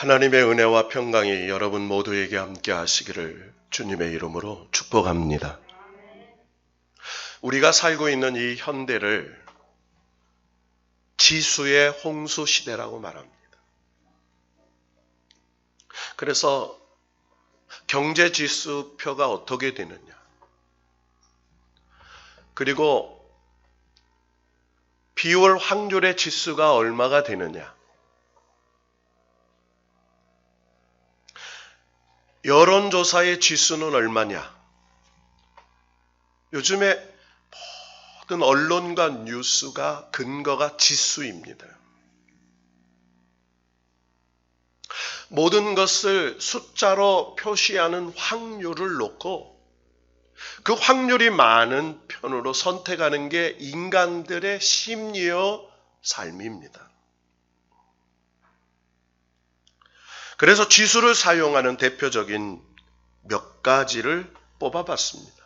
하나님의 은혜와 평강이 여러분 모두에게 함께 하시기를 주님의 이름으로 축복합니다. 우리가 살고 있는 이 현대를 지수의 홍수 시대라고 말합니다. 그래서 경제 지수표가 어떻게 되느냐, 그리고 비올 확률의 지수가 얼마가 되느냐, 여론조사의 지수는 얼마냐. 요즘에 모든 언론과 뉴스가 근거가 지수입니다. 모든 것을 숫자로 표시하는 확률을 놓고 그 확률이 많은 편으로 선택하는 게 인간들의 심리요 삶입니다. 그래서 지수를 사용하는 대표적인 몇 가지를 뽑아봤습니다.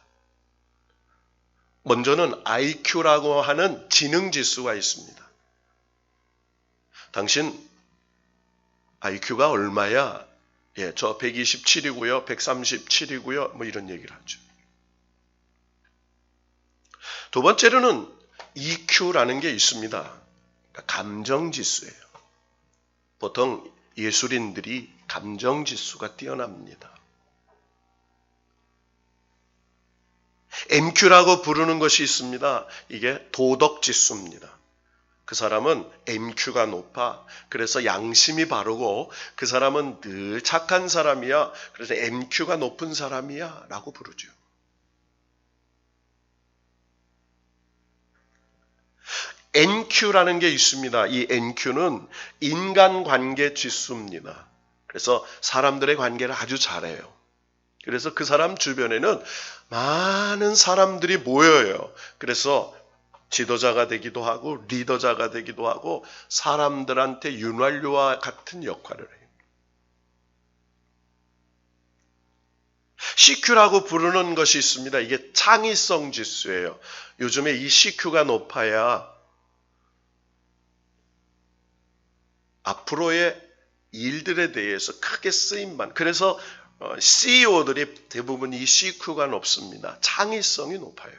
먼저는 IQ라고 하는 지능지수가 있습니다. 당신 IQ가 얼마야? 저 127이고요, 137이고요, 뭐 이런 얘기를 하죠. 두 번째로는 EQ라는 게 있습니다. 그러니까 감정지수예요. 보통 예술인들이 감정지수가 뛰어납니다. MQ라고 부르는 것이 있습니다. 이게 도덕지수입니다. 그 사람은 MQ가 높아. 그래서 양심이 바르고 그 사람은 늘 착한 사람이야. 그래서 MQ가 높은 사람이야 라고 부르죠. NQ라는 게 있습니다. 이 NQ는 인간관계 지수입니다. 그래서 사람들의 관계를 아주 잘해요. 그래서 그 사람 주변에는 많은 사람들이 모여요. 그래서 지도자가 되기도 하고 리더자가 되기도 하고 사람들한테 윤활유와 같은 역할을 해요. CQ라고 부르는 것이 있습니다. 이게 창의성 지수예요. 요즘에 이 CQ가 높아야 앞으로의 일들에 대해서 크게 쓰임만. 그래서 CEO들이 대부분 이 CQ가 높습니다. 창의성이 높아요.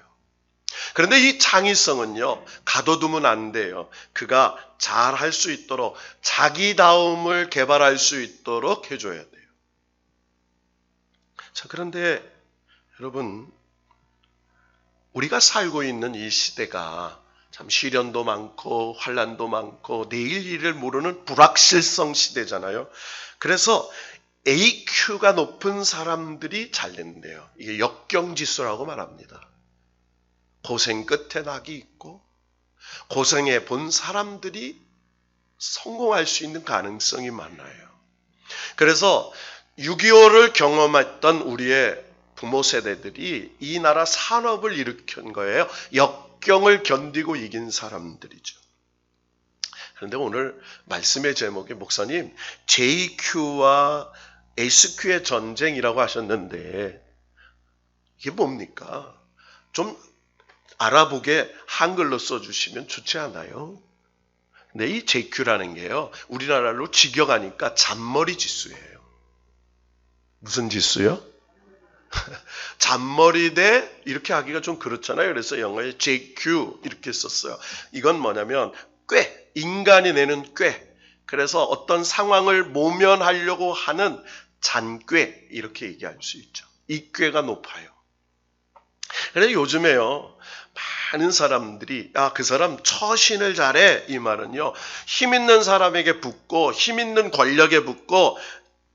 그런데 이 창의성은요, 가둬두면 안 돼요. 그가 잘 할 수 있도록 자기다움을 개발할 수 있도록 해줘야 돼요. 자, 그런데 여러분, 우리가 살고 있는 이 시대가 참 시련도 많고 환난도 많고 내일 일을 모르는 불확실성 시대잖아요. 그래서 AQ가 높은 사람들이 잘 된대요. 이게 역경지수라고 말합니다. 고생 끝에 낙이 있고 고생해 본 사람들이 성공할 수 있는 가능성이 많아요. 그래서 6.25를 경험했던 우리의 부모 세대들이 이 나라 산업을 일으킨 거예요. 역경을 견디고 이긴 사람들이죠. 그런데 오늘 말씀의 제목이 목사님 JQ와 SQ의 전쟁이라고 하셨는데 이게 뭡니까? 좀 알아보게 한글로 써주시면 좋지 않아요? 근데 이 JQ라는 게요, 우리나라로 직역하니까 잔머리 지수예요. 무슨 지수요? 잔머리 대 이렇게 하기가 좀 그렇잖아요. 그래서 영어에 JQ 이렇게 썼어요. 이건 뭐냐면 꾀, 인간이 내는 꾀. 그래서 어떤 상황을 모면하려고 하는 잔꾀 이렇게 얘기할 수 있죠. 이 꾀가 높아요. 그런데 요즘에요, 많은 사람들이 그 사람 처신을 잘해 이 말은요, 힘 있는 사람에게 붙고 힘 있는 권력에 붙고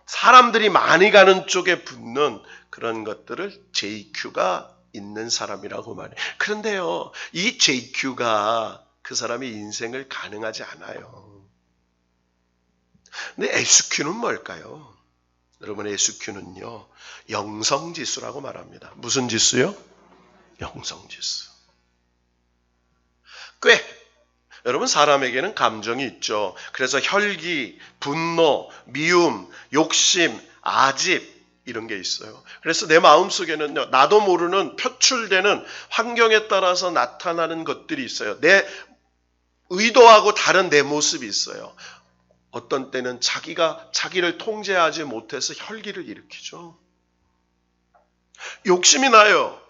사람들이 많이 가는 쪽에 붙는 그런 것들을 JQ가 있는 사람이라고 말해요. 그런데요, 이 JQ가 그 사람의 인생을 가능하지 않아요. 근데 SQ는 뭘까요? 여러분, SQ는요, 영성지수라고 말합니다. 무슨 지수요? 영성지수. 꽤. 여러분, 사람에게는 감정이 있죠. 그래서 혈기, 분노, 미움, 욕심, 아집 이런 게 있어요. 그래서 내 마음속에는요, 나도 모르는 표출되는 환경에 따라서 나타나는 것들이 있어요. 내 의도하고 다른 내 모습이 있어요. 어떤 때는 자기를 통제하지 못해서 혈기를 일으키죠. 욕심이 나요.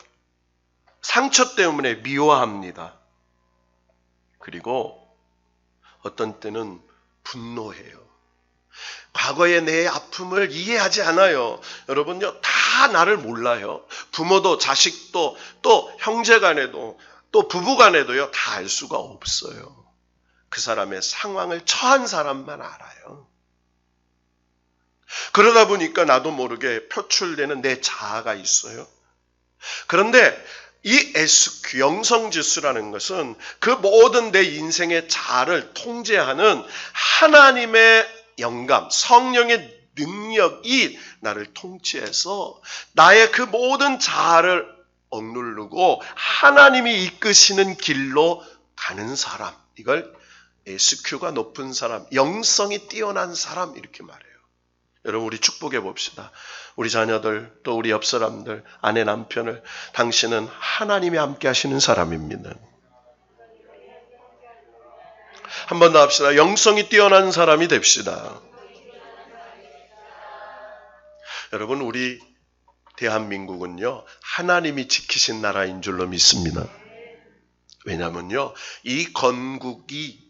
상처 때문에 미워합니다. 그리고 어떤 때는 분노해요. 과거의 내 아픔을 이해하지 않아요. 여러분요, 다 나를 몰라요. 부모도 자식도 또 형제간에도 또 부부간에도요, 다 알 수가 없어요. 그 사람의 상황을 처한 사람만 알아요. 그러다 보니까 나도 모르게 표출되는 내 자아가 있어요. 그런데 이 SQ, 영성지수라는 것은 그 모든 내 인생의 자아를 통제하는 하나님의 영감, 성령의 능력이 나를 통치해서 나의 그 모든 자아를 억누르고 하나님이 이끄시는 길로 가는 사람. 이걸 SQ가 높은 사람, 영성이 뛰어난 사람 이렇게 말해요. 여러분 우리 축복해 봅시다. 우리 자녀들 또 우리 옆 사람들, 아내 남편을 당신은 하나님이 함께 하시는 사람입니다. 한 번 더 합시다. 영성이 뛰어난 사람이 됩시다. 여러분 우리 대한민국은요, 하나님이 지키신 나라인 줄로 믿습니다. 왜냐면요, 이 건국이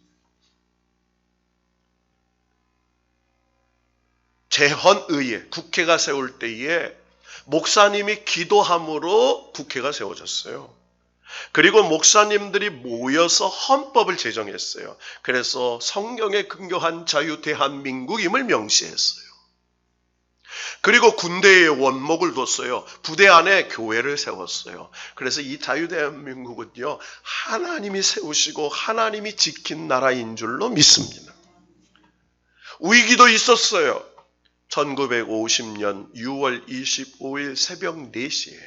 재헌의회, 국회가 세울 때에 목사님이 기도함으로 국회가 세워졌어요. 그리고 목사님들이 모여서 헌법을 제정했어요. 그래서 성경에 근거한 자유 대한민국임을 명시했어요. 그리고 군대에 원목을 뒀어요. 부대 안에 교회를 세웠어요. 그래서 이 자유 대한민국은요, 하나님이 세우시고 하나님이 지킨 나라인 줄로 믿습니다. 위기도 있었어요. 1950년 6월 25일 새벽 4시에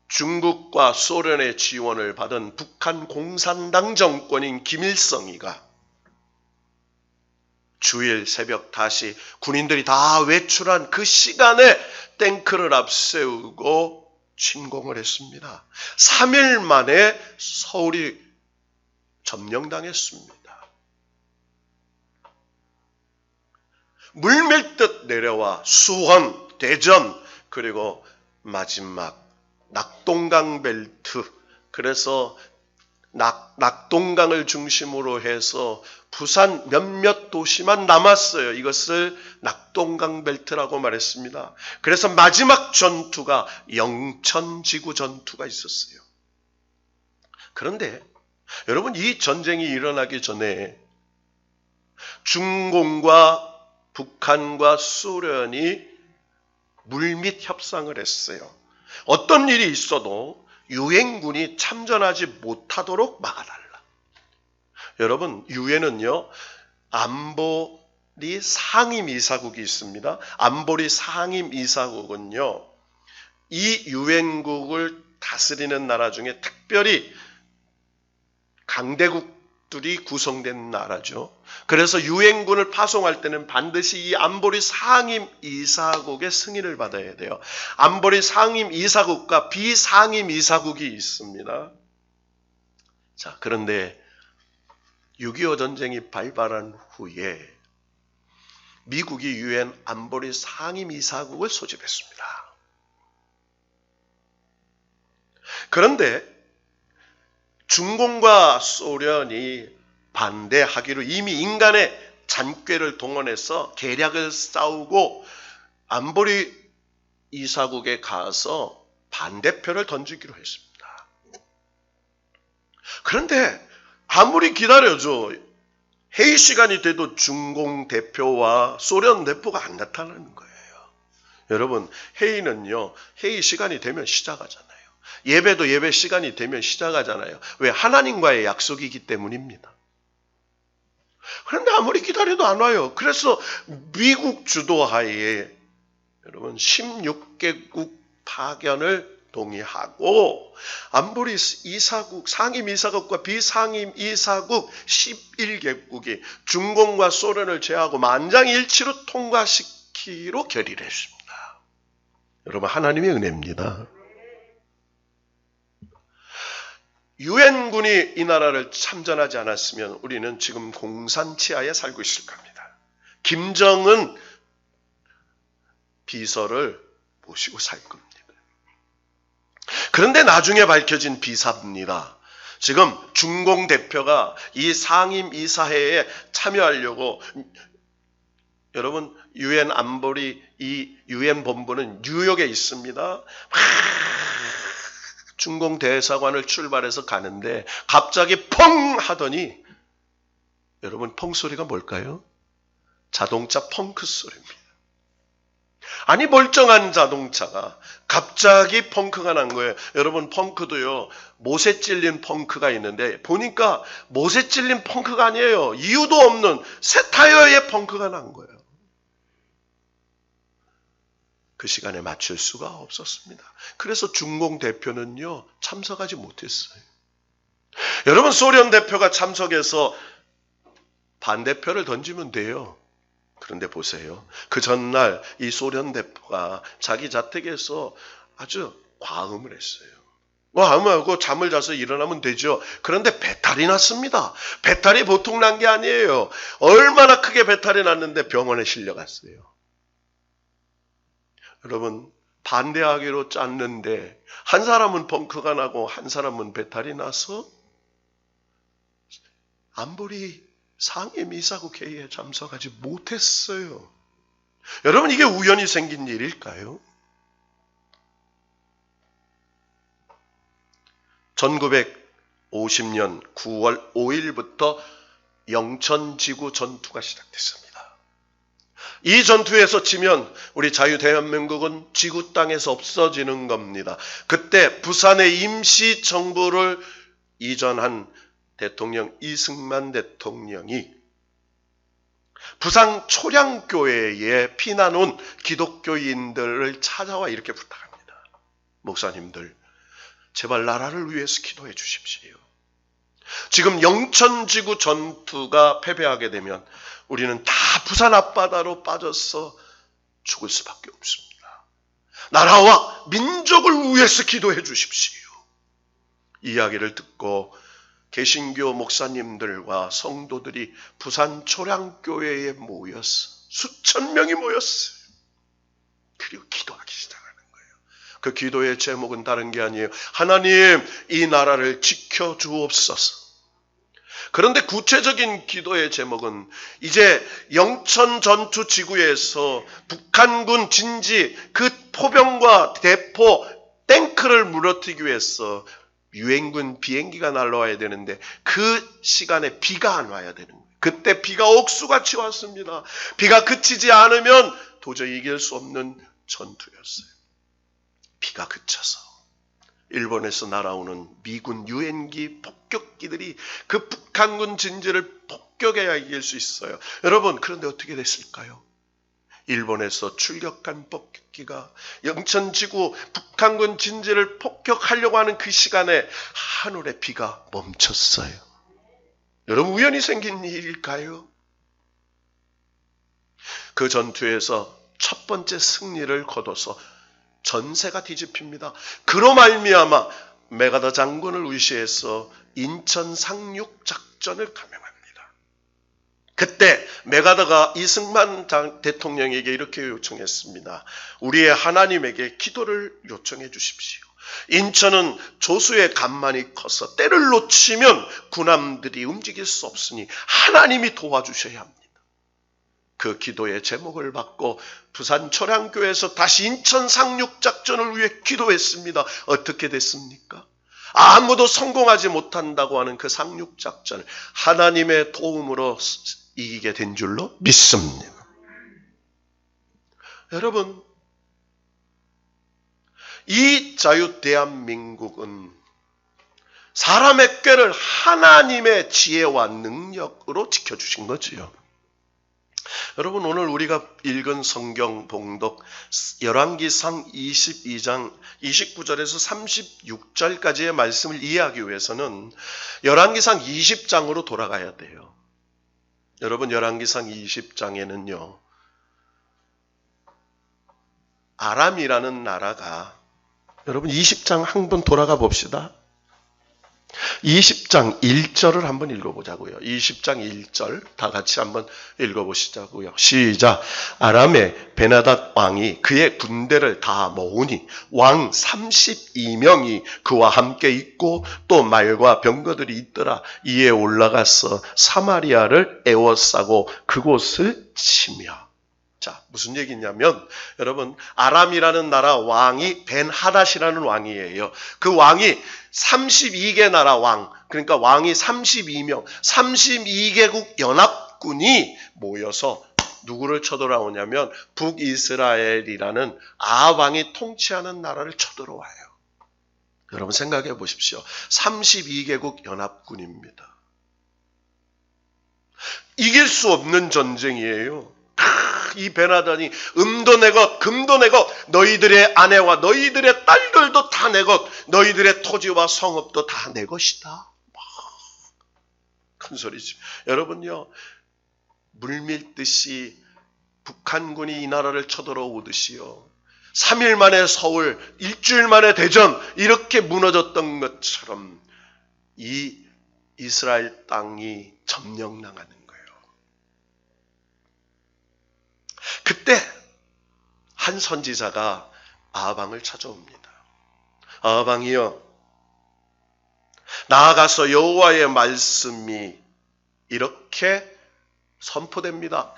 중국과 소련의 지원을 받은 북한 공산당 정권인 김일성이가 주일 새벽 다시 군인들이 다 외출한 그 시간에 탱크를 앞세우고 침공을 했습니다. 3일 만에 서울이 점령당했습니다. 물밀듯 내려와 수원, 대전, 그리고 마지막 낙동강 벨트, 그래서 낙동강을 중심으로 해서 부산 몇몇 도시만 남았어요. 이것을 낙동강 벨트라고 말했습니다. 그래서 마지막 전투가 영천지구 전투가 있었어요. 그런데 여러분 이 전쟁이 일어나기 전에 중공과 북한과 소련이 물밑 협상을 했어요. 어떤 일이 있어도 유엔군이 참전하지 못하도록 막아달라. 여러분 유엔은요, 안보리 상임이사국이 있습니다. 안보리 상임이사국은요, 이 유엔국을 다스리는 나라 중에 특별히 강대국들이 구성된 나라죠. 그래서 유엔군을 파송할 때는 반드시 이 안보리 상임이사국의 승인을 받아야 돼요. 안보리 상임이사국과 비상임이사국이 있습니다. 자, 그런데 6.25 전쟁이 발발한 후에 미국이 유엔 안보리 상임이사국을 소집했습니다. 그런데 중공과 소련이 반대하기로 이미 인간의 잔꾀를 동원해서 계략을 싸우고 안보리 이사국에 가서 반대표를 던지기로 했습니다. 그런데 아무리 기다려줘 회의 시간이 돼도 중공 대표와 소련 대표가 안 나타나는 거예요. 여러분 회의는요, 회의 시간이 되면 시작하잖아요. 예배도 예배 시간이 되면 시작하잖아요. 왜? 하나님과의 약속이기 때문입니다. 그런데 아무리 기다려도 안 와요. 그래서 미국 주도하에 여러분 16개국 파견을 동의하고 안보리 이사국, 상임이사국과 비상임이사국 11개국이 중공과 소련을 제하고 만장일치로 통과시키기로 결의를 했습니다. 여러분 하나님의 은혜입니다. 유엔군이 이 나라를 참전하지 않았으면 우리는 지금 공산치하에 살고 있을 겁니다. 김정은 비서를 모시고 살 겁니다. 그런데 나중에 밝혀진 비사입니다. 지금 중공 대표가 이 상임 이사회에 참여하려고, 여러분 유엔 안보리 이 유엔 본부는 뉴욕에 있습니다. 중공 대사관을 출발해서 가는데 갑자기 펑 하더니, 여러분 펑 소리가 뭘까요? 자동차 펑크 소리입니다. 아니 멀쩡한 자동차가 갑자기 펑크가 난 거예요. 여러분 펑크도요, 못에 찔린 펑크가 있는데 보니까 못에 찔린 펑크가 아니에요. 이유도 없는 새 타이어에 펑크가 난 거예요. 그 시간에 맞출 수가 없었습니다. 그래서 중공 대표는요 참석하지 못했어요. 여러분 소련 대표가 참석해서 반대표를 던지면 돼요. 그런데 보세요. 그 전날 이 소련 대표가 자기 자택에서 아주 과음을 했어요. 과음하고 잠을 자서 일어나면 되죠. 그런데 배탈이 났습니다. 배탈이 보통 난 게 아니에요. 얼마나 크게 배탈이 났는데 병원에 실려갔어요. 여러분 반대하기로 짰는데 한 사람은 펑크가 나고 한 사람은 배탈이 나서 안보리 상임이사국회의에 참석하지 못했어요. 여러분 이게 우연히 생긴 일일까요? 1950년 9월 5일부터 영천지구 전투가 시작됐습니다. 이 전투에서 지면 우리 자유대한민국은 지구 땅에서 없어지는 겁니다. 그때 부산의 임시정부를 이전한 대통령 이승만 대통령이 부산 초량교회에 피난 온 기독교인들을 찾아와 이렇게 부탁합니다. 목사님들, 제발 나라를 위해서 기도해 주십시오. 지금 영천지구 전투가 패배하게 되면 우리는 다 부산 앞바다로 빠져서 죽을 수밖에 없습니다. 나라와 민족을 위해서 기도해 주십시오. 이야기를 듣고 개신교 목사님들과 성도들이 부산 초량교회에 모였어. 수천 명이 모였어요. 그리고 기도하기 시작하는 거예요. 그 기도의 제목은 다른 게 아니에요. 하나님, 이 나라를 지켜주옵소서. 그런데 구체적인 기도의 제목은 이제 영천 전투 지구에서 북한군 진지 그 포병과 대포, 탱크를 무너뜨리기 위해서 유엔군 비행기가 날라와야 되는데 그 시간에 비가 안 와야 되는 거예요. 그때 비가 옥수같이 왔습니다. 비가 그치지 않으면 도저히 이길 수 없는 전투였어요. 비가 그쳐서 일본에서 날아오는 미군 유엔기 폭격기들이 그 북한군 진지를 폭격해야 이길 수 있어요. 여러분, 그런데 어떻게 됐을까요? 일본에서 출격한 폭격기가 영천지구 북한군 진지를 폭격하려고 하는 그 시간에 하늘에 비가 멈췄어요. 여러분 우연히 생긴 일일까요? 그 전투에서 첫 번째 승리를 거둬서 전세가 뒤집힙니다. 그로 말미암아 메가더 장군을 위시해서 인천 상륙 작전을 감행합니다. 그때 메가더가 이승만 대통령에게 이렇게 요청했습니다. 우리의 하나님에게 기도를 요청해 주십시오. 인천은 조수의 간만이 커서 때를 놓치면 군함들이 움직일 수 없으니 하나님이 도와주셔야 합니다. 그 기도의 제목을 받고 부산 초량교에서 다시 인천 상륙작전을 위해 기도했습니다. 어떻게 됐습니까? 아무도 성공하지 못한다고 하는 그 상륙작전을 하나님의 도움으로 이기게 된 줄로 믿습니다. 여러분, 이 자유대한민국은 사람의 꾀를 하나님의 지혜와 능력으로 지켜주신 거지요. 여러분 오늘 우리가 읽은 성경 봉독 열왕기상 22장 29절에서 36절까지의 말씀을 이해하기 위해서는 열왕기상 20장으로 돌아가야 돼요. 여러분 열왕기상 20장에는요. 아람이라는 나라가 여러분 20장 한 번 돌아가 봅시다. 20장 1절을 한번 읽어보자고요. 20장 1절 다 같이 한번 읽어보시자고요. 시작. 아람의 베나닷 왕이 그의 군대를 다 모으니 왕 32명이 그와 함께 있고 또 말과 병거들이 있더라. 이에 올라가서 사마리아를 에워싸고 그곳을 치며. 자, 무슨 얘기냐면 여러분 아람이라는 나라 왕이 벤하닷이라는 왕이에요. 그 왕이 32개 나라 왕, 그러니까 왕이 32명, 32개국 연합군이 모여서 누구를 쳐들어오냐면 북이스라엘이라는 아합왕이 통치하는 나라를 쳐들어와요. 여러분 생각해 보십시오. 32개국 연합군입니다. 이길 수 없는 전쟁이에요. 이 베나단이 음도 내 것, 금도 내 것, 너희들의 아내와 너희들의 딸들도 다 내 것, 너희들의 토지와 성읍도 다 내 것이다. 큰 소리죠. 여러분요, 물밀듯이 북한군이 이 나라를 쳐들어오듯이요. 3일 만에 서울, 일주일 만에 대전 이렇게 무너졌던 것처럼 이 이스라엘 땅이 점령당하는 거예요. 그때 한 선지자가 아합왕을 찾아옵니다. 아합왕이여, 나아가서 여호와의 말씀이 이렇게 선포됩니다.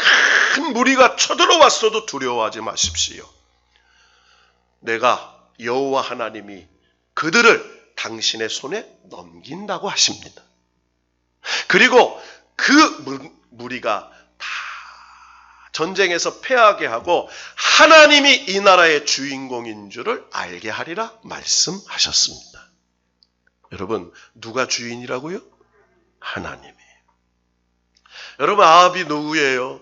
큰 무리가 쳐들어왔어도 두려워하지 마십시오. 내가 여호와 하나님이 그들을 당신의 손에 넘긴다고 하십니다. 그리고 그 무리가 다 전쟁에서 패하게 하고 하나님이 이 나라의 주인공인 줄을 알게 하리라 말씀하셨습니다. 여러분, 누가 주인이라고요? 하나님이. 여러분, 아합이 누구예요?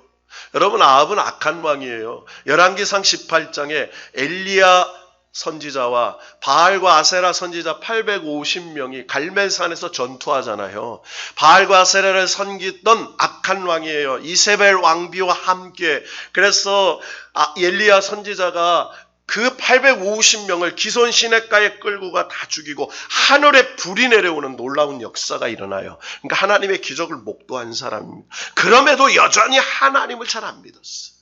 여러분, 아합은 악한 왕이에요. 열왕기상 18장에 엘리야 선지자와 바알과 아세라 선지자 850명이 갈멜산에서 전투하잖아요. 바알과 아세라를 섬기던 악한 왕이에요. 이세벨 왕비와 함께. 그래서 엘리야 선지자가 그 850명을 기손 시냇가에 끌고 가 다 죽이고 하늘에 불이 내려오는 놀라운 역사가 일어나요. 그러니까 하나님의 기적을 목도한 사람입니다. 그럼에도 여전히 하나님을 잘 안 믿었어요.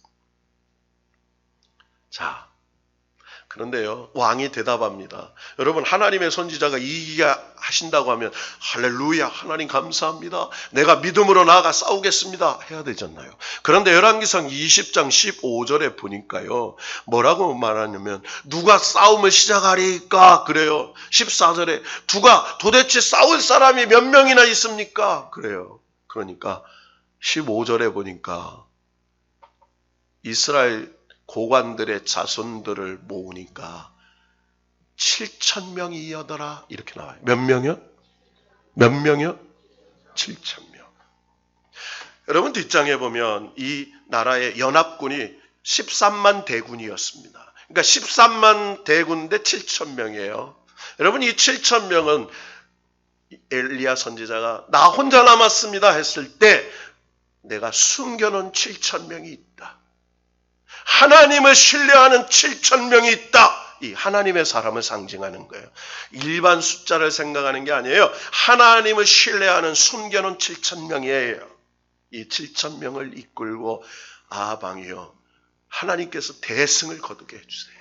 자, 그런데요, 왕이 대답합니다. 여러분, 하나님의 선지자가 이기게 하신다고 하면 할렐루야, 하나님 감사합니다. 내가 믿음으로 나아가 싸우겠습니다 해야 되잖아요. 그런데 열왕기상 20장 15절에 보니까요, 뭐라고 말하냐면 누가 싸움을 시작하리까 그래요. 14절에 누가 도대체 싸울 사람이 몇 명이나 있습니까 그래요. 그러니까 15절에 보니까 이스라엘 고관들의 자손들을 모으니까 7,000명이더라 이렇게 나와요. 몇 명이요? 몇 명이요? 7,000명. 여러분, 뒷장에 보면 이 나라의 연합군이 13만 대군이었습니다. 그러니까 13만 대군인데 7,000명이에요. 여러분, 이 7,000명은 엘리야 선지자가 나 혼자 남았습니다 했을 때 내가 숨겨놓은 7,000명이 있다. 하나님을 신뢰하는 7,000명이 있다. 이 하나님의 사람을 상징하는 거예요. 일반 숫자를 생각하는 게 아니에요. 하나님을 신뢰하는 숨겨놓은 7,000명이에요. 이 7,000명을 이끌고 아합왕이요, 하나님께서 대승을 거두게 해주세요.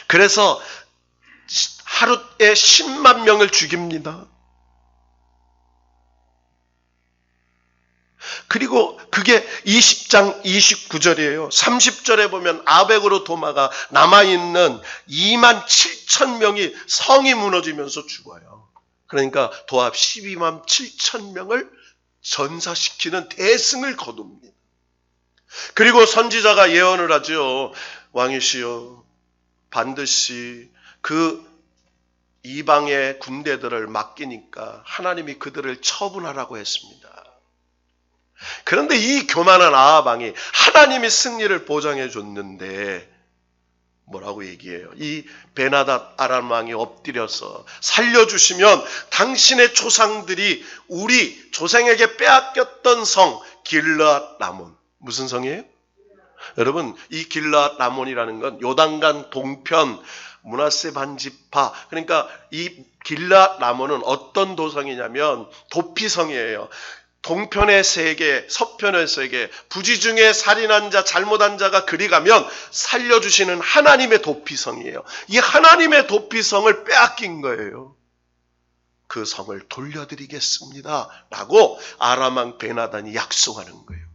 그래서 하루에 10만 명을 죽입니다. 그리고 그게 20장 29절이에요. 30절에 보면 아벡으로 도마가 남아있는 2만 7천 명이 성이 무너지면서 죽어요. 그러니까 도합 12만 7천 명을 전사시키는 대승을 거둡니다. 그리고 선지자가 예언을 하죠. 왕이시여, 반드시 그 이방의 군대들을 맡기니까 하나님이 그들을 처분하라고 했습니다. 그런데 이 교만한 아합왕이 하나님이 승리를 보장해 줬는데 뭐라고 얘기해요? 이 베나닷 아람 왕이 엎드려서 살려주시면 당신의 조상들이 우리 조상에게 빼앗겼던 성 길르앗 라몬, 무슨 성이에요? 여러분, 이 길르앗 라몬이라는 건 요단강 동편 므낫세 반지파. 그러니까 이 길앗 라몬은 어떤 도성이냐면 도피성이에요. 동편의 세계, 서편의 세계, 부지 중에 살인한 자, 잘못한 자가 그리 가면 살려주시는 하나님의 도피성이에요. 이 하나님의 도피성을 빼앗긴 거예요. 그 성을 돌려드리겠습니다 라고 아람 왕 베나단이 약속하는 거예요.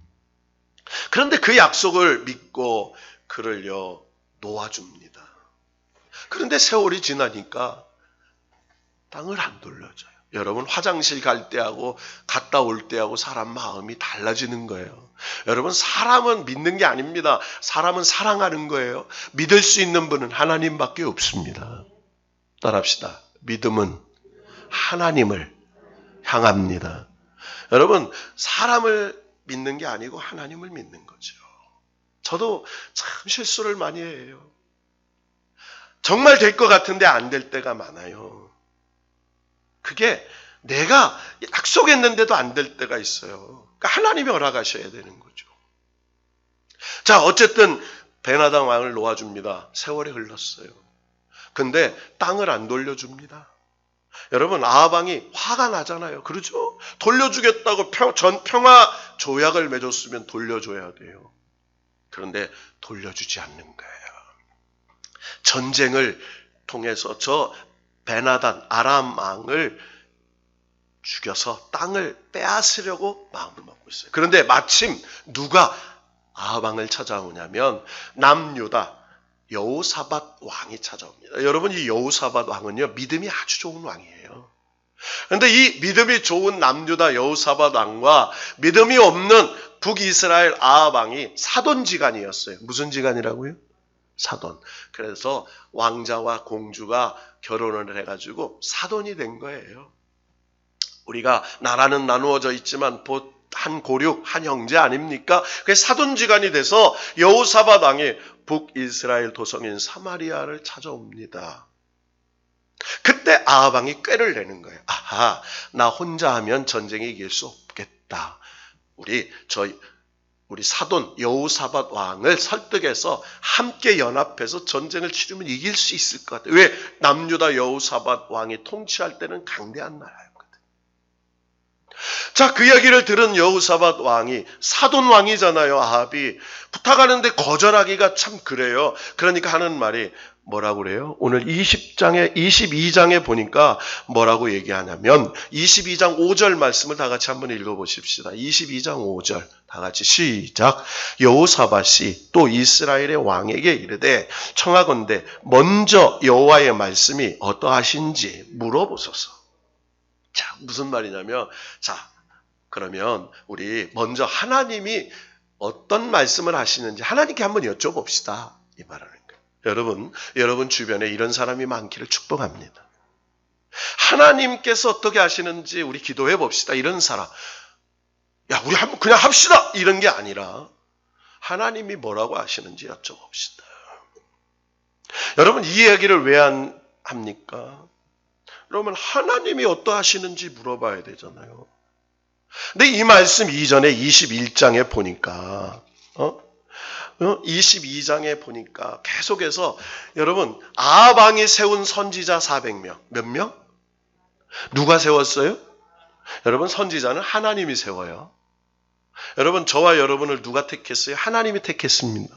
그런데 그 약속을 믿고 그를요 놓아줍니다. 그런데 세월이 지나니까 땅을 안 돌려줘요. 여러분 화장실 갈 때하고 갔다 올 때하고 사람 마음이 달라지는 거예요. 여러분 사람은 믿는 게 아닙니다. 사람은 사랑하는 거예요. 믿을 수 있는 분은 하나님밖에 없습니다. 따라합시다. 믿음은 하나님을 향합니다. 여러분 사람을 믿는 게 아니고 하나님을 믿는 거죠. 저도 참 실수를 많이 해요. 정말 될 것 같은데 안 될 때가 많아요. 그게 내가 약속했는데도 안 될 때가 있어요. 그러니까 하나님이 허락하셔야 되는 거죠. 자, 어쨌든 베나단 왕을 놓아줍니다. 세월이 흘렀어요. 근데 땅을 안 돌려줍니다. 여러분 아합 왕이 화가 나잖아요. 그렇죠? 돌려주겠다고 평화 조약을 맺었으면 돌려줘야 돼요. 그런데 돌려주지 않는 거예요. 전쟁을 통해서 저 베나단 아람 왕을 죽여서 땅을 빼앗으려고 마음을 먹고 있어요. 그런데 마침 누가 아합 왕을 찾아오냐면 남유다 여호사밧 왕이 찾아옵니다. 여러분 이 여호사밧 왕은요 믿음이 아주 좋은 왕이에요. 그런데 이 믿음이 좋은 남유다 여호사밧 왕과 믿음이 없는 북이스라엘 아합 왕이 사돈지간이었어요. 무슨 지간이라고요? 사돈. 그래서 왕자와 공주가 결혼을 해가지고 사돈이 된 거예요. 우리가 나라는 나누어져 있지만 한 고륙, 한 형제 아닙니까? 그래서 사돈지간이 돼서 여호사밧 왕이 북이스라엘 도성인 사마리아를 찾아옵니다. 그때 아합 왕이 꾀를 내는 거예요. 아하, 나 혼자 하면 전쟁에 이길 수 없겠다. 우리 사돈 여호사밧 왕을 설득해서 함께 연합해서 전쟁을 치르면 이길 수 있을 것 같아요. 왜? 남유다 여호사밧 왕이 통치할 때는 강대한 나라였거든. 자, 그 이야기를 들은 여호사밧 왕이 사돈 왕이잖아요. 아합이 부탁하는데 거절하기가 참 그래요. 그러니까 하는 말이 뭐라고 그래요? 오늘 22장에 보니까 뭐라고 얘기하냐면 22장 5절 말씀을 다 같이 한번 읽어보십시다. 22장 5절 다 같이 시작. 여호사밧이 또 이스라엘의 왕에게 이르되 청하건대 먼저 여호와의 말씀이 어떠하신지 물어보소서. 자, 무슨 말이냐면 자, 그러면 우리 먼저 하나님이 어떤 말씀을 하시는지 하나님께 한번 여쭤봅시다. 이 말하는 거예요. 여러분 주변에 이런 사람이 많기를 축복합니다. 하나님께서 어떻게 하시는지 우리 기도해 봅시다. 이런 사람. 야, 우리 한번 그냥 합시다. 이런 게 아니라 하나님이 뭐라고 하시는지 여쭤봅시다. 여러분 이 이야기를 왜 안 합니까? 여러분 하나님이 어떠하시는지 물어봐야 되잖아요. 근데 이 말씀 이전에 21장에 보니까 22장에 보니까 계속해서 여러분 아합 왕이 세운 선지자 400명. 몇 명? 누가 세웠어요? 여러분 선지자는 하나님이 세워요. 여러분 저와 여러분을 누가 택했어요? 하나님이 택했습니다.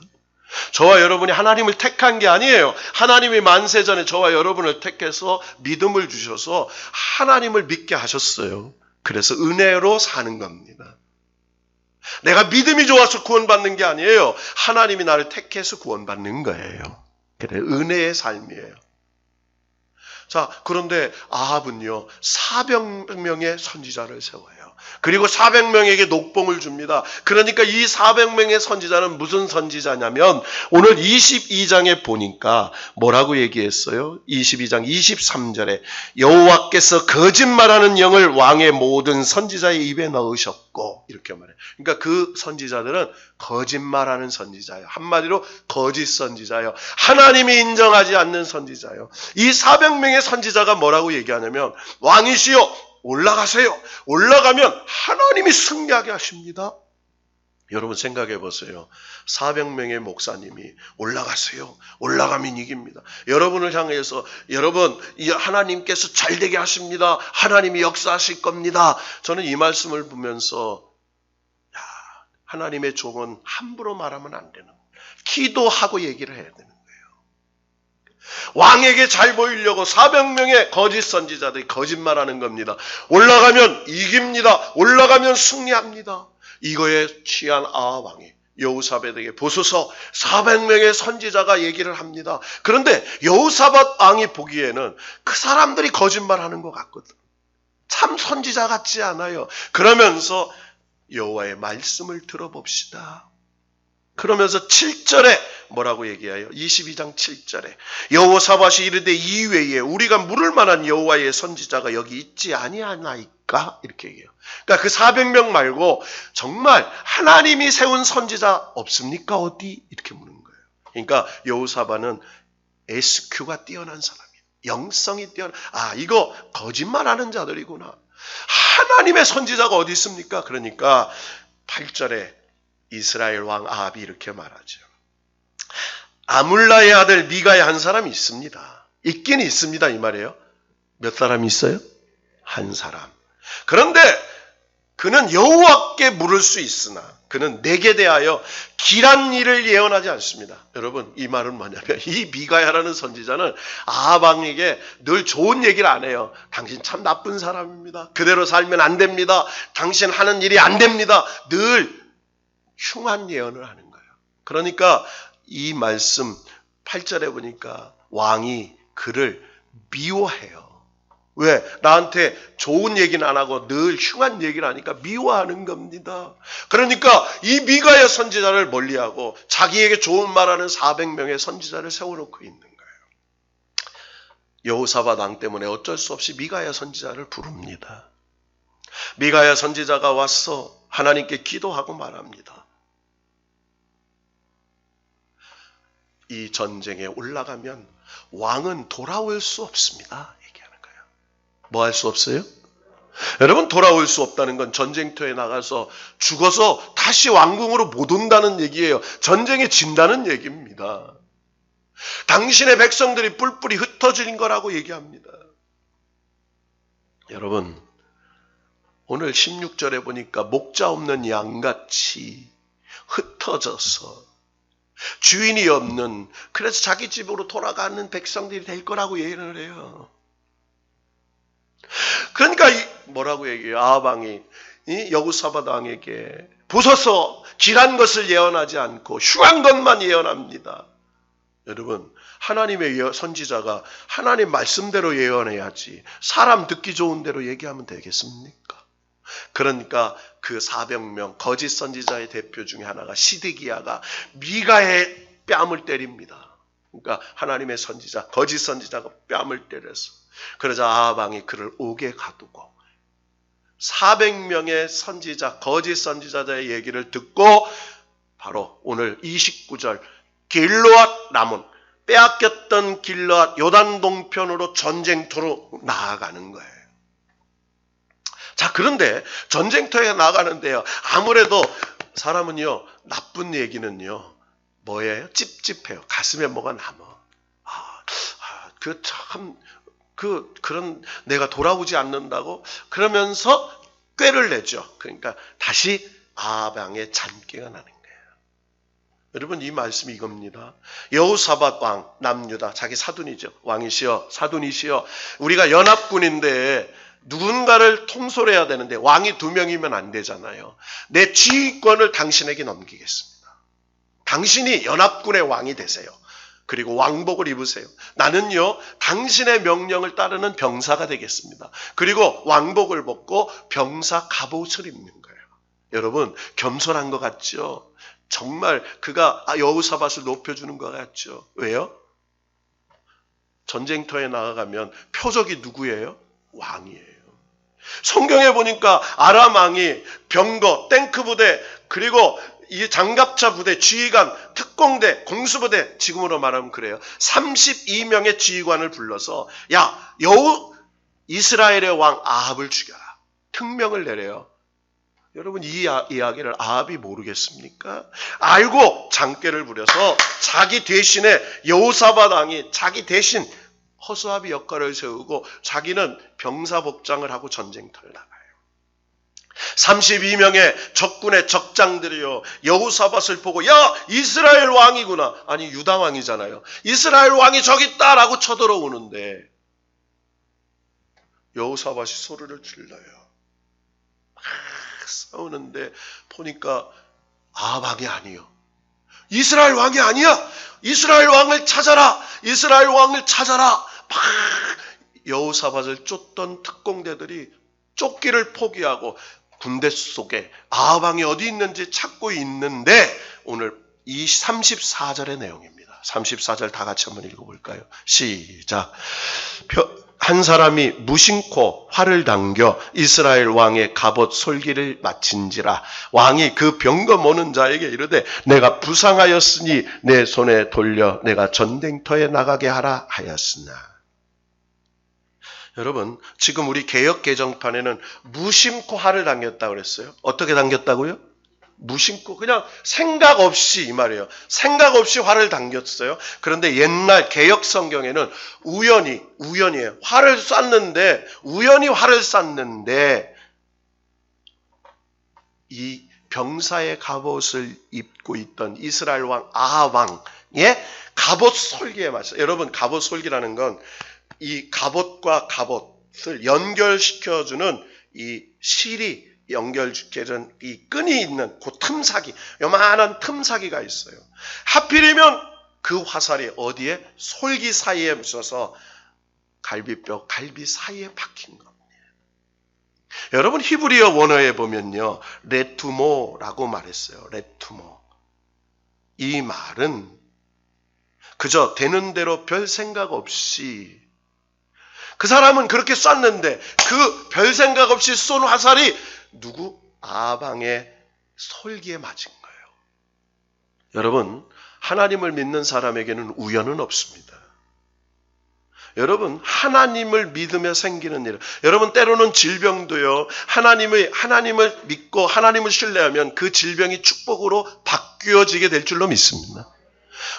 저와 여러분이 하나님을 택한 게 아니에요. 하나님이 만세전에 저와 여러분을 택해서 믿음을 주셔서 하나님을 믿게 하셨어요. 그래서 은혜로 사는 겁니다. 내가 믿음이 좋아서 구원받는 게 아니에요. 하나님이 나를 택해서 구원받는 거예요. 그래, 은혜의 삶이에요. 자, 그런데 아합은요 400명의 선지자를 세워요. 그리고 400명에게 녹봉을 줍니다. 그러니까 이 400명의 선지자는 무슨 선지자냐면 오늘 22장에 보니까 뭐라고 얘기했어요? 22장 23절에 여호와께서 거짓말하는 영을 왕의 모든 선지자의 입에 넣으셨고 이렇게 말해요. 그러니까 그 선지자들은 거짓말하는 선지자예요. 한마디로 거짓 선지자예요. 하나님이 인정하지 않는 선지자예요. 이 400명의 선지자가 뭐라고 얘기하냐면 왕이시여 올라가세요. 올라가면 하나님이 승리하게 하십니다. 여러분 생각해 보세요. 400명의 목사님이 올라가세요. 올라가면 이깁니다. 여러분을 향해서 여러분 하나님께서 잘되게 하십니다. 하나님이 역사하실 겁니다. 저는 이 말씀을 보면서 하나님의 종은 함부로 말하면 안 되는, 기도하고 얘기를 해야 되는 거예요. 왕에게 잘 보이려고 400명의 거짓 선지자들이 거짓말하는 겁니다. 올라가면 이깁니다. 올라가면 승리합니다. 이거에 취한 아합 왕이 여호사밧에게 보소서 400명의 선지자가 얘기를 합니다. 그런데 여호사밧 왕이 보기에는 그 사람들이 거짓말하는 것 같거든. 참 선지자 같지 않아요. 그러면서 여호와의 말씀을 들어봅시다. 그러면서 7절에 뭐라고 얘기해요? 22장 7절에 여호사밧이 이르되 이외에 우리가 물을 만한 여호와의 선지자가 여기 있지 아니하나이까? 이렇게 얘기해요. 그러니까 그 400명 말고 정말 하나님이 세운 선지자 없습니까? 어디? 이렇게 묻는 거예요. 그러니까 여호사밧은 SQ가 뛰어난 사람이에요. 영성이 뛰어난, 이거 거짓말하는 자들이구나. 하나님의 선지자가 어디 있습니까? 그러니까 8절에 이스라엘 왕 아합이 이렇게 말하죠. 아물라의 아들 미가의 한 사람이 있습니다. 있긴 있습니다 이 말이에요. 몇 사람이 있어요? 한 사람. 그런데 그는 여호와께 물을 수 있으나 그는 내게 대하여 길한 일을 예언하지 않습니다. 여러분 이 말은 뭐냐면 이 미가야라는 선지자는 아합 왕에게 늘 좋은 얘기를 안 해요. 당신 참 나쁜 사람입니다. 그대로 살면 안 됩니다. 당신 하는 일이 안 됩니다. 늘 흉한 예언을 하는 거예요. 그러니까 이 말씀 8절에 보니까 왕이 그를 미워해요. 왜? 나한테 좋은 얘기는 안 하고 늘 흉한 얘기를 하니까 미워하는 겁니다. 그러니까 이 미가야 선지자를 멀리하고 자기에게 좋은 말하는 400명의 선지자를 세워놓고 있는 거예요. 여호사밧 왕 때문에 어쩔 수 없이 미가야 선지자를 부릅니다. 미가야 선지자가 와서 하나님께 기도하고 말합니다. 이 전쟁에 올라가면 왕은 돌아올 수 없습니다. 뭐 할 수 없어요? 여러분 돌아올 수 없다는 건 전쟁터에 나가서 죽어서 다시 왕궁으로 못 온다는 얘기예요. 전쟁에 진다는 얘기입니다. 당신의 백성들이 뿔뿔이 흩어진 거라고 얘기합니다. 여러분 오늘 16절에 보니까 목자 없는 양같이 흩어져서 주인이 없는, 그래서 자기 집으로 돌아가는 백성들이 될 거라고 예언을 해요. 그러니까 뭐라고 얘기해요? 아합 왕이 여호사밧 왕에게 보소서 길한 것을 예언하지 않고 흉한 것만 예언합니다. 여러분 하나님의 선지자가 하나님 말씀대로 예언해야지 사람 듣기 좋은 대로 얘기하면 되겠습니까? 그러니까 그 400명 거짓 선지자의 대표 중에 하나가 시드기야가 미가의 뺨을 때립니다. 그러니까 하나님의 선지자, 거짓 선지자가 뺨을 때려서 그러자 아합 왕이 그를 옥에 가두고 400명의 선지자, 거짓 선지자의 얘기를 듣고 바로 오늘 29절 길르앗 라몬, 빼앗겼던 길르앗 요단 동편으로 전쟁터로 나아가는 거예요. 자, 그런데 전쟁터에 나가는데요. 아무래도 사람은요, 나쁜 얘기는요, 뭐예요? 찝찝해요. 가슴에 뭐가 남아. 그런 내가 돌아오지 않는다고 그러면서 꾀를 내죠. 그러니까 다시 아합 왕의 잔꾀가 나는 거예요. 여러분 이 말씀이 이겁니다. 여호사밧 왕 남유다 자기 사돈이죠. 왕이시여 사돈이시여 우리가 연합군인데 누군가를 통솔해야 되는데 왕이 2명이면 안 되잖아요. 내 지휘권을 당신에게 넘기겠습니다. 당신이 연합군의 왕이 되세요. 그리고 왕복을 입으세요. 나는요 당신의 명령을 따르는 병사가 되겠습니다. 그리고 왕복을 벗고 병사 갑옷을 입는 거예요. 여러분 겸손한 것 같죠? 정말 그가 여호사밧을 높여주는 것 같죠? 왜요? 전쟁터에 나가면 표적이 누구예요? 왕이에요. 성경에 보니까 아람 왕이 병거, 탱크 부대, 그리고 이 장갑차 부대, 지휘관, 특공대, 공수부대, 지금으로 말하면 그래요. 32명의 지휘관을 불러서 이스라엘의 왕 아합을 죽여라. 특명을 내려요. 여러분 이 이야기를 아합이 모르겠습니까? 알고 장꾀를 부려서 자기 대신에 여호사밧 왕이 자기 대신 허수아비 역할을 세우고 자기는 병사복장을 하고 전쟁터를 나가요. 32명의 적군의 적장들이요 여호사밧을 보고 야 이스라엘 왕이구나, 아니 유다 왕이잖아요. 이스라엘 왕이 저기 있다라고 쳐들어오는데 여호사밧이 소리를 질러요. 막 싸우는데 보니까 아합 왕이 아니요, 이스라엘 왕이 아니야. 이스라엘 왕을 찾아라. 이스라엘 왕을 찾아라. 막 여호사밧을 쫓던 특공대들이 쫓기를 포기하고 군대 속에 아합 왕이 어디 있는지 찾고 있는데, 오늘 이 34절의 내용입니다. 34절 다 같이 한번 읽어볼까요? 시작. 한 사람이 무심코 활을 당겨 이스라엘 왕의 갑옷 솔기를 마친지라. 왕이 그 병거 모는 자에게 이르되 내가 부상하였으니 내 손에 돌려 내가 전쟁터에 나가게 하라 하였으나. 여러분 지금 우리 개역 개정판에는 무심코 활을 당겼다고 그랬어요. 어떻게 당겼다고요? 무심코, 그냥 생각 없이, 이 말이에요. 생각 없이 활을 당겼어요. 그런데 옛날 개역 성경에는 우연이에요. 활을 쐈는데, 우연히 활을 쐈는데 이 병사의 갑옷을 입고 있던 이스라엘 왕 아합 왕의 갑옷 솔기에 맞춰서, 여러분 갑옷 솔기라는 건 이 갑옷과 갑옷을 연결시켜주는 이 실이 연결시켜준 이 끈이 있는 그 틈사기, 요만한 틈사기가 있어요. 하필이면 그 화살이 어디에? 솔기 사이에 있어서 갈비뼈, 갈비 사이에 박힌 겁니다. 여러분 히브리어 원어에 보면요, 레투모라고 말했어요. 레투모. 이 말은 그저 되는 대로 별 생각 없이, 그 사람은 그렇게 쐈는데 그 별 생각 없이 쏜 화살이 누구? 아방의 솔기에 맞은 거예요. 여러분 하나님을 믿는 사람에게는 우연은 없습니다. 여러분 하나님을 믿으며 생기는 일, 여러분 때로는 질병도요, 하나님을 믿고 하나님을 신뢰하면 그 질병이 축복으로 바뀌어지게 될 줄로 믿습니다.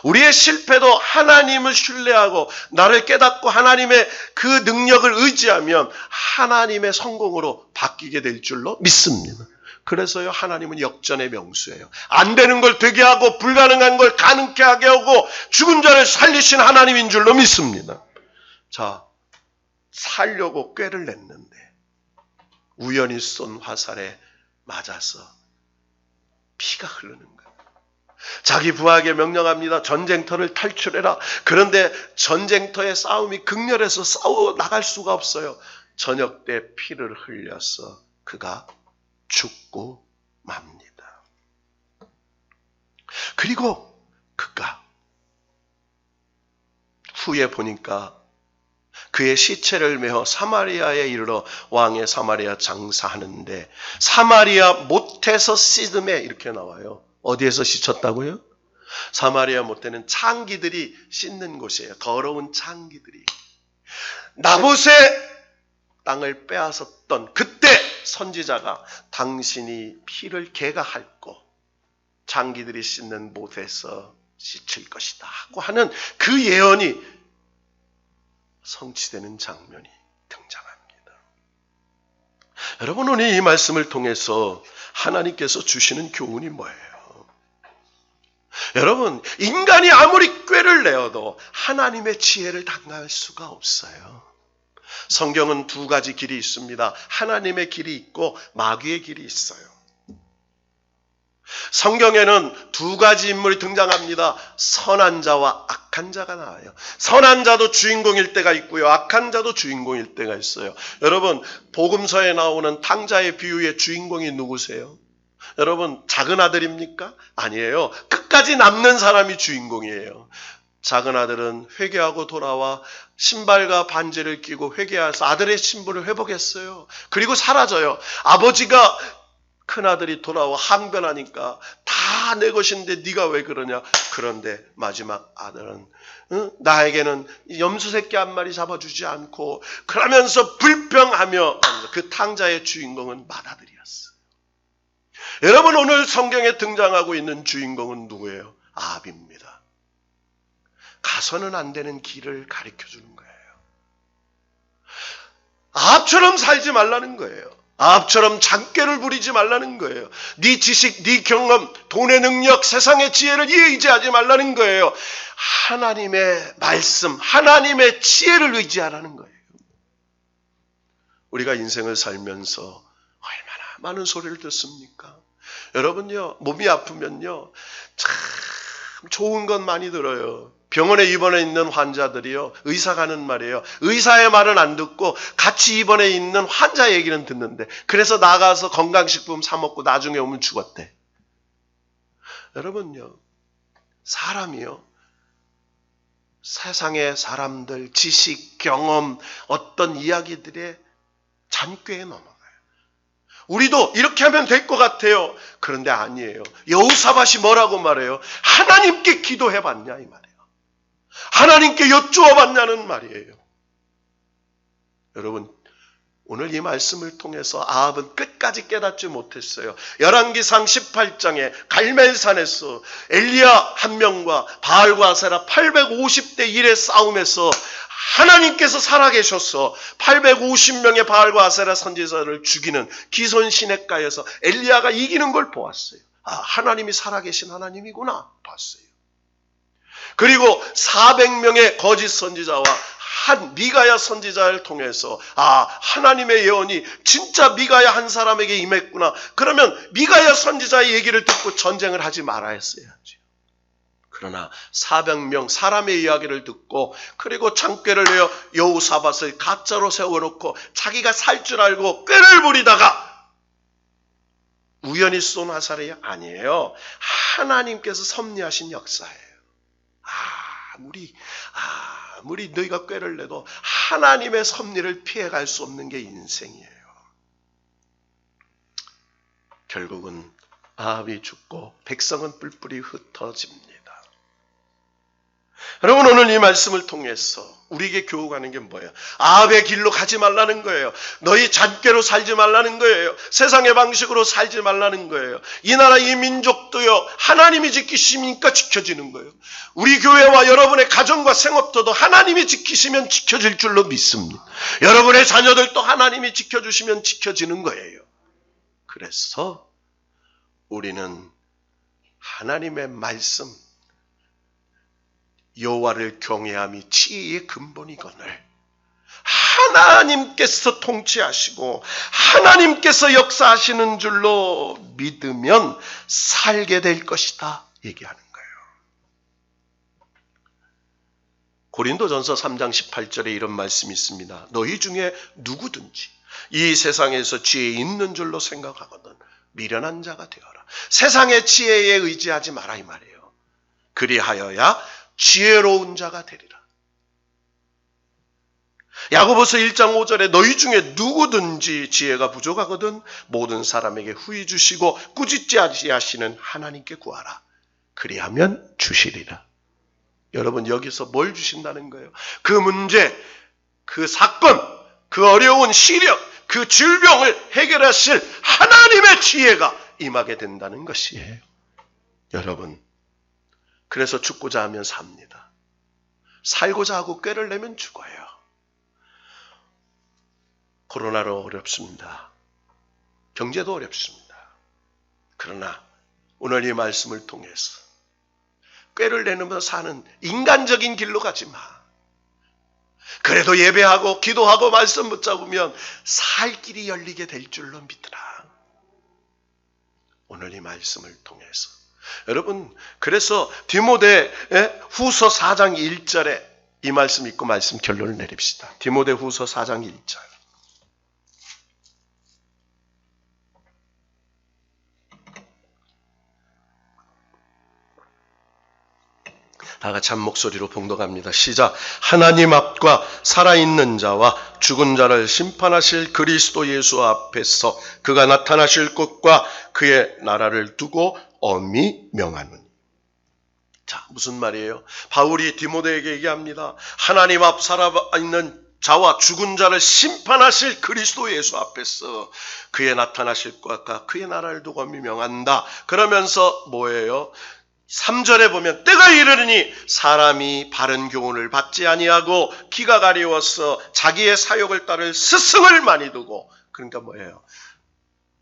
우리의 실패도 하나님을 신뢰하고 나를 깨닫고 하나님의 그 능력을 의지하면 하나님의 성공으로 바뀌게 될 줄로 믿습니다. 그래서요 하나님은 역전의 명수예요. 안 되는 걸 되게 하고 불가능한 걸 가능케 하게 하고 죽은 자를 살리신 하나님인 줄로 믿습니다. 자, 살려고 꾀를 냈는데 우연히 쏜 화살에 맞아서 피가 흐르는 거예요. 자기 부하에게 명령합니다. 전쟁터를 탈출해라. 그런데 전쟁터의 싸움이 극렬해서 싸워 나갈 수가 없어요. 저녁 때 피를 흘려서 그가 죽고 맙니다. 그리고 그가 후에 보니까 그의 시체를 메어 사마리아에 이르러 왕의 사마리아 장사하는데, 사마리아 못에서 시드메 이렇게 나와요. 어디에서 씻었다고요? 사마리아 못에는 창기들이 씻는 곳이에요. 더러운 창기들이. 나봇의 땅을 빼앗았던 그때 선지자가 당신이 피를 개가 핥고 창기들이 씻는 못에서 씻을 것이다 하고 하는 그 예언이 성취되는 장면이 등장합니다. 여러분 오늘 이 말씀을 통해서 하나님께서 주시는 교훈이 뭐예요? 여러분 인간이 아무리 꾀를 내어도 하나님의 지혜를 당할 수가 없어요. 성경은 두 가지 길이 있습니다. 하나님의 길이 있고 마귀의 길이 있어요. 성경에는 두 가지 인물이 등장합니다. 선한 자와 악한 자가 나와요. 선한 자도 주인공일 때가 있고요, 악한 자도 주인공일 때가 있어요. 여러분 복음서에 나오는 탕자의 비유의 주인공이 누구세요? 여러분 작은 아들입니까? 아니에요. 끝까지 남는 사람이 주인공이에요. 작은 아들은 회개하고 돌아와 신발과 반지를 끼고 회개해서 아들의 신분을 회복했어요. 그리고 사라져요. 아버지가 큰아들이 돌아와 항변하니까 다 내 것인데 네가 왜 그러냐. 그런데 마지막 아들은 나에게는 염소새끼 한 마리 잡아주지 않고 그러면서 불평하며, 그 탕자의 주인공은 맏아들이었어요. 여러분, 오늘 성경에 등장하고 있는 주인공은 누구예요? 아합입니다. 가서는 안 되는 길을 가르쳐 주는 거예요. 아합처럼 살지 말라는 거예요. 아합처럼 잔꾀를 부리지 말라는 거예요. 네 지식, 네 경험, 돈의 능력, 세상의 지혜를 의지하지 말라는 거예요. 하나님의 말씀, 하나님의 지혜를 의지하라는 거예요. 우리가 인생을 살면서 얼마나 많은 소리를 듣습니까? 여러분요, 몸이 아프면요, 참 좋은 건 많이 들어요. 병원에 입원해 있는 환자들이요, 의사가 하는 말이에요. 의사의 말은 안 듣고 같이 입원해 있는 환자 얘기는 듣는데, 그래서 나가서 건강식품 사 먹고 나중에 오면 죽었대. 여러분요, 사람이요, 세상의 사람들, 지식, 경험, 어떤 이야기들의 잔꾀에 넘어가요. 우리도 이렇게 하면 될 것 같아요. 그런데 아니에요. 여호사밧이 뭐라고 말해요? 하나님께 기도해봤냐 이 말이에요. 하나님께 여쭈어봤냐는 말이에요. 여러분, 오늘 이 말씀을 통해서 아합은 끝까지 깨닫지 못했어요. 열왕기상 18장에 갈멜산에서 엘리야 한 명과 바알과 아세라 850대 1의 싸움에서 하나님께서 살아계셔서 850명의 바알과 아세라 선지자를 죽이는 기손 시냇가에서 엘리야가 이기는 걸 보았어요. 아, 하나님이 살아계신 하나님이구나 봤어요. 그리고 400명의 거짓 선지자와 한 미가야 선지자를 통해서 아, 하나님의 예언이 진짜 미가야 한 사람에게 임했구나. 그러면 미가야 선지자의 얘기를 듣고 전쟁을 하지 말아야 했어야죠. 그러나 400명 사람의 이야기를 듣고 그리고 창꾀를 내어 여호사밧을 가짜로 세워놓고 자기가 살 줄 알고 꾀를 부리다가 우연히 쏜 화살이 아니에요. 하나님께서 섭리하신 역사예요. 아무리 너희가 꾀를 내도 하나님의 섭리를 피해갈 수 없는 게 인생이에요. 결국은 아합이 죽고 백성은 뿔뿔이 흩어집니다. 여러분, 오늘 이 말씀을 통해서 우리에게 교훈하는 게 뭐예요? 아합의 길로 가지 말라는 거예요. 너희 잔꾀로 살지 말라는 거예요. 세상의 방식으로 살지 말라는 거예요. 이 나라 이 민족도요, 하나님이 지키시니까 지켜지는 거예요. 우리 교회와 여러분의 가정과 생업도도 하나님이 지키시면 지켜질 줄로 믿습니다. 여러분의 자녀들도 하나님이 지켜주시면 지켜지는 거예요. 그래서 우리는 하나님의 말씀, 여호와를 경외함이 지혜의 근본이거늘 하나님께서 통치하시고 하나님께서 역사하시는 줄로 믿으면 살게 될 것이다 얘기하는 거예요. 고린도전서 3장 18절에 이런 말씀이 있습니다. 너희 중에 누구든지 이 세상에서 지혜 있는 줄로 생각하거든 미련한 자가 되어라. 세상의 지혜에 의지하지 마라 이 말이에요. 그리하여야 지혜로운 자가 되리라. 야고보서 1장 5절에 너희 중에 누구든지 지혜가 부족하거든 모든 사람에게 후히 주시고 꾸짖지 아니하시는 하나님께 구하라. 그리하면 주시리라. 여러분, 여기서 뭘 주신다는 거예요? 그 문제, 그 사건, 그 어려운 시련, 그 질병을 해결하실 하나님의 지혜가 임하게 된다는 것이에요. 여러분, 그래서 죽고자 하면 삽니다. 살고자 하고 꾀를 내면 죽어요. 코로나로 어렵습니다. 경제도 어렵습니다. 그러나 오늘 이 말씀을 통해서 꾀를 내면서 사는 인간적인 길로 가지 마. 그래도 예배하고 기도하고 말씀 붙잡으면 살 길이 열리게 될 줄로 믿으라. 오늘 이 말씀을 통해서 여러분, 그래서 디모데 후서 4장 1절에 이 말씀 읽고 말씀 결론을 내립시다. 디모데 후서 4장 1절. 다 같이 한 목소리로 봉독합니다. 시작. 하나님 앞과 살아있는 자와 죽은 자를 심판하실 그리스도 예수 앞에서 그가 나타나실 것과 그의 나라를 두고 엄히 명하노니. 자, 무슨 말이에요? 바울이 디모데에게 얘기합니다. 하나님 앞 살아있는 자와 죽은 자를 심판하실 그리스도 예수 앞에서 그의 나타나실 것과 그의 나라를 두고 명한다. 그러면서 뭐예요? 3절에 보면 때가 이르르니 사람이 바른 교훈을 받지 아니하고 기가 가리워서 자기의 사욕을 따를 스승을 많이 두고, 그러니까 뭐예요?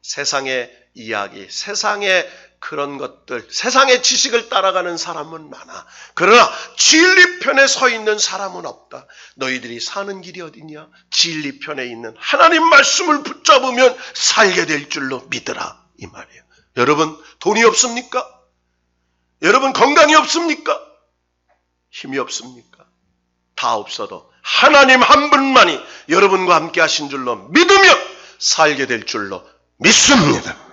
세상의 이야기, 세상의 그런 것들, 세상의 지식을 따라가는 사람은 많아. 그러나 진리편에 서 있는 사람은 없다. 너희들이 사는 길이 어디냐? 진리편에 있는 하나님 말씀을 붙잡으면 살게 될 줄로 믿으라, 이 말이에요. 여러분, 돈이 없습니까? 여러분, 건강이 없습니까? 힘이 없습니까? 다 없어도 하나님 한 분만이 여러분과 함께 하신 줄로 믿으면 살게 될 줄로 믿습니다.